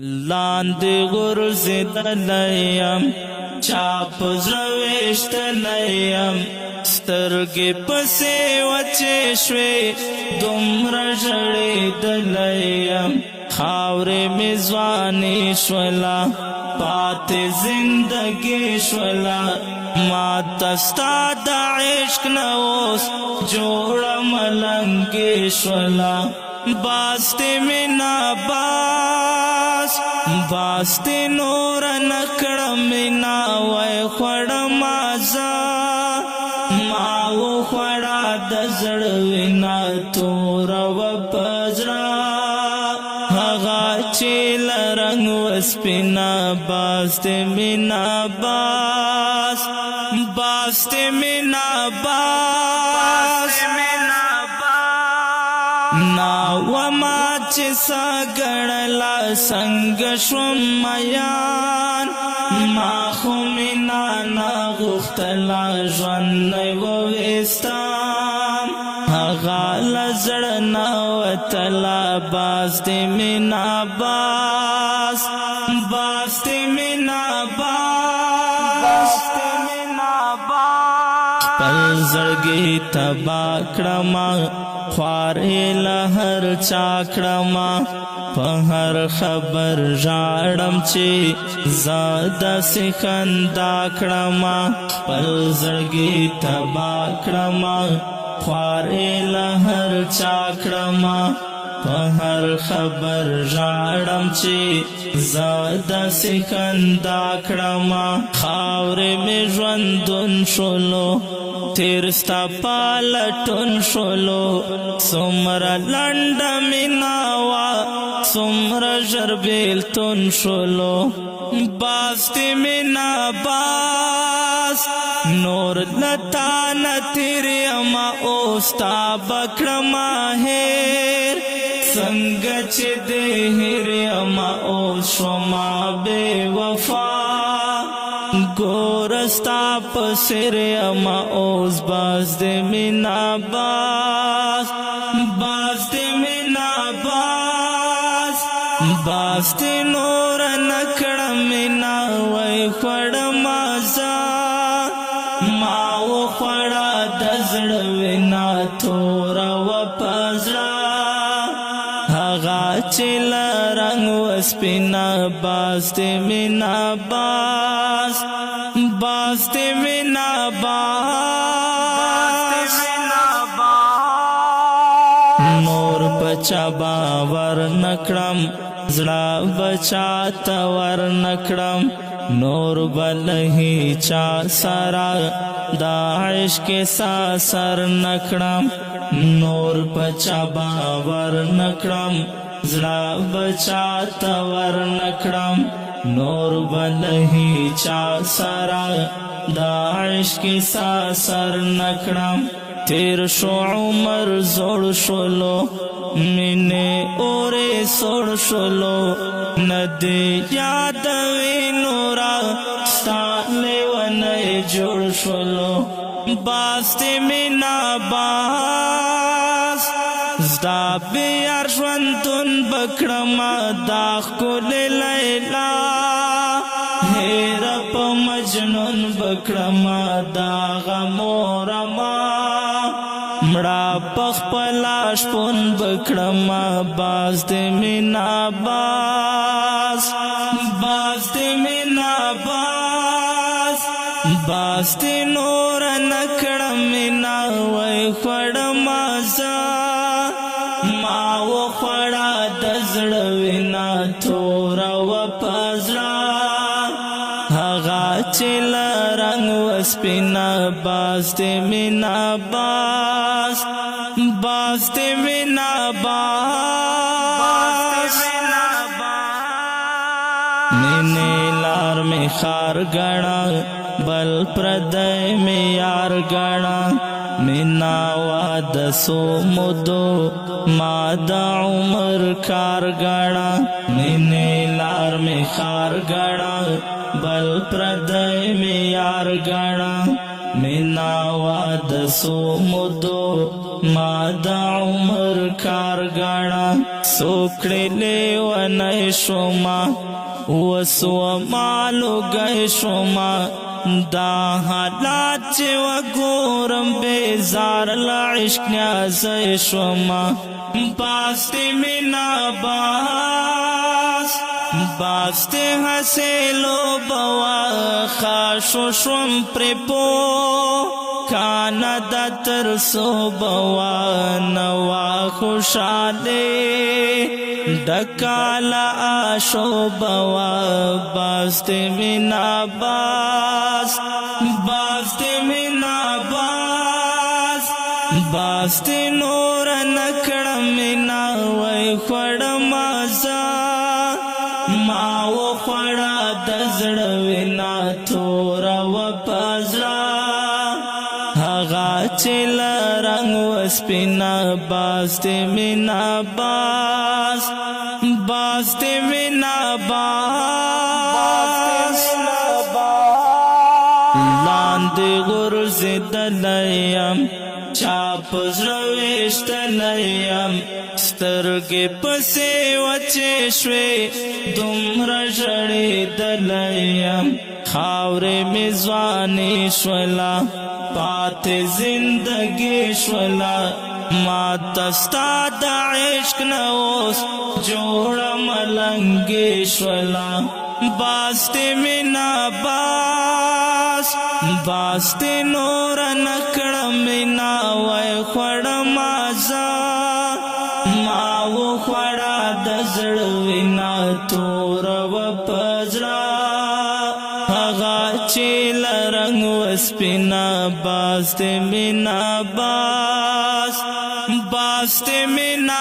لاندې غورځېدلی چاپ زړه ویشتلی یم سترګې پسې وچې شوې دومره ژړېدلی یم خاورې مې ځوانې شوله پاتې زندګي شوله ماته ستا د عشق نه اوس جوړه ملنګې شوله باستی مینا باستی نور نکڑا مینا وی خوڑا مازا ماو خوڑا دزڑ وینا تورا و پزرا آغا چیل رنگ و سپینا باستی مینا باستی مینا وما چې ساګړلا څنګه شوم میان ما خو مینا نه غوښتله ژوند نه وویستم هغه له زړه نه وتله باز د مینا باز د مینا خپل زړګي تباه کړمه خوارې له هر چا کړمه په هر خبر ژاړم چې زه داسې خندا کړمه خپل زړګي تباه کړمه خوارې له هر چا کړمه په هر خبر ژاړم چې زه داسې خندا کړمه خاورې مې ژوندون شولو تیر ستا پالټون شولو څومره لنډه مینا وه څومره ژر بېلتون شولو باز د مینا باز نور له تا نه تېر یمه اوس تا به کړمه هېر څنګه چې د هېر یمه اوس شومه بې وفا گورستا پسر اما اوز باز د مینا باز د مینا باز د نور نکړه مینا وای خوړه مازا ما و خوړه د زړه وینا توره و پزړه هغه چې له رنګ وسپینه باز د مینا باز د مینا نور بچا باور نکړم زړه بچا تور نکړم نور بلهی چا سرا دا عشق سر نکړم نور بچا باور نکړم زړه بچا تور نکړم نور بلهی چا سرا دا عشق سر نکړم تیر شو عمر زوړ شولو مینه اورې سوړ شولو ندی یاد وینورا ستا لیونه جوړ شولو باز د مینا باز زدا بیار ژوندون بکړمه دا ښکلې لیلا هیر په مجنون بکړمه دا غمورما مړه په خپله شپون بکړمه باز د مینا باز د مینا باز د نور نکړه مینا وای خوړه مازه ما و خوړه د زړه وینا توره و پزړه هغه چې له رنګ وسپینه باز د مینا باز د مینا مینې لار مې خار ګڼه بل پردی مې یار ګڼه مینا واد سو مدو ما دا عمر کار ګڼه مینې لار مې خار ګڼه بل پردی مې یار ګڼه مینا واد سو مدو ما دا عمر کار گانا سوکڑی لیونی شما وسو مالو گئی شما دا حالات چه و گورم بیزار لعشق نیازی شما باستی مینا باستی حسیلو بوا خاشو شوم پریپو کانا دا ترسو بوا نوا خوشالی دکالا آشو بوا باستی مینا باستی مینا باستی نور نکڑم مینا وی خوڑم آزا ماو خوڑا دزڑ وینا تورا و پازرا هغا چل رنگ و سپینا باستی مینا باستی مینا لاندی غرز دلیم چاپ زرویشت لیم سترگی پسی وچی شوی دمر جڑی دلیم خاوری میزوانی شولا پات زندگی شولا ما تستا دا عشق نوس جوڑا ملنگی شولا باستی مینا باستی نور نکڑم مینا وی خوڑم آزا ماو خوڑا دزڑ وینا تور و پزرا هغا چیل رنگ و سپینا باستی مینا باستی مینا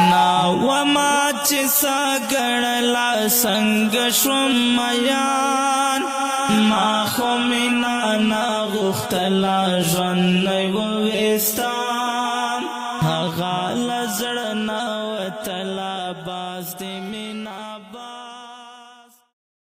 ناو ما چی ساگڑلا سنگ شوم میان ما خو مینا ناغختلا جون نیو ویستام هغا لزڑ ناو تلا باستی مینا